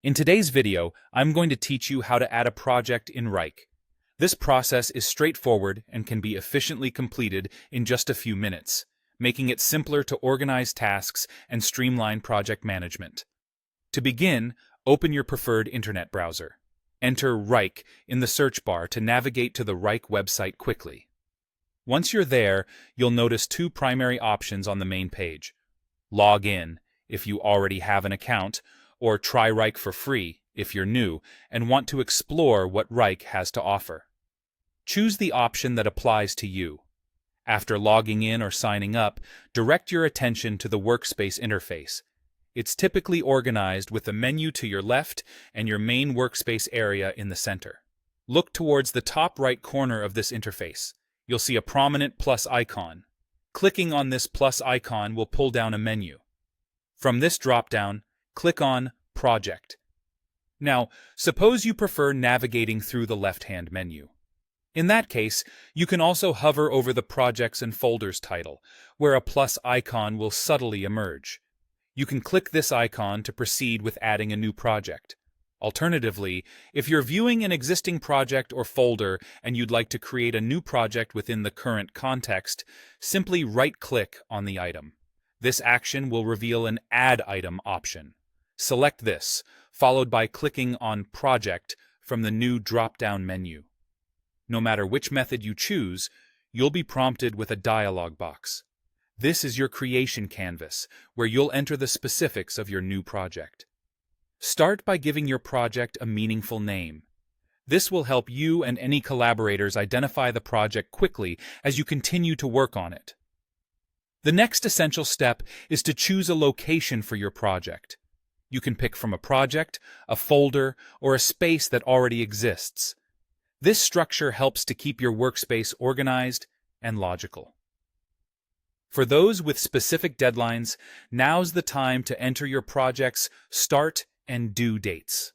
In today's video, I'm going to teach you how to add a project in Wrike. This process is straightforward and can be efficiently completed in just a few minutes, making it simpler to organize tasks and streamline project management. To begin, open your preferred internet browser. Enter Wrike in the search bar to navigate to the Wrike website quickly. Once you're there, you'll notice two primary options on the main page. Log in, if you already have an account, or try Wrike for free, if you're new and want to explore what Wrike has to offer. Choose the option that applies to you. After logging in or signing up, direct your attention to the workspace interface. It's typically organized with a menu to your left and your main workspace area in the center. Look towards the top right corner of this interface. You'll see a prominent plus icon. Clicking on this plus icon will pull down a menu. From this drop-down, click on Project. Now, suppose you prefer navigating through the left-hand menu. In that case, you can also hover over the Projects and Folders title, where a plus icon will subtly emerge. You can click this icon to proceed with adding a new project. Alternatively, if you're viewing an existing project or folder and you'd like to create a new project within the current context, simply right-click on the item. This action will reveal an Add Item option. Select this, followed by clicking on Project from the new drop-down menu. No matter which method you choose, you'll be prompted with a dialog box. This is your creation canvas, where you'll enter the specifics of your new project. Start by giving your project a meaningful name. This will help you and any collaborators identify the project quickly as you continue to work on it. The next essential step is to choose a location for your project. You can pick from a project, a folder, or a space that already exists. This structure helps to keep your workspace organized and logical. For those with specific deadlines, now's the time to enter your project's start and due dates.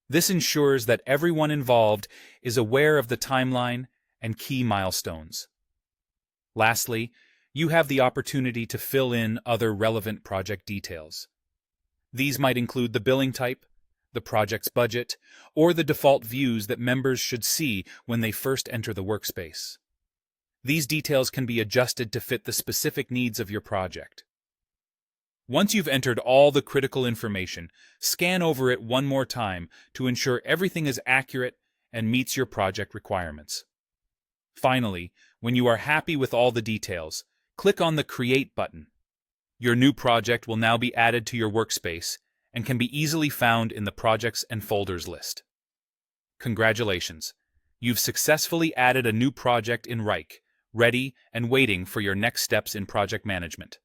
This ensures that everyone involved is aware of the timeline and key milestones. Lastly, you have the opportunity to fill in other relevant project details. These might include the billing type, the project's budget, or the default views that members should see when they first enter the workspace. These details can be adjusted to fit the specific needs of your project. Once you've entered all the critical information, scan over it one more time to ensure everything is accurate and meets your project requirements. Finally, when you are happy with all the details, click on the Create button. Your new project will now be added to your workspace and can be easily found in the Projects and Folders list. Congratulations! You've successfully added a new project in Wrike, ready and waiting for your next steps in project management.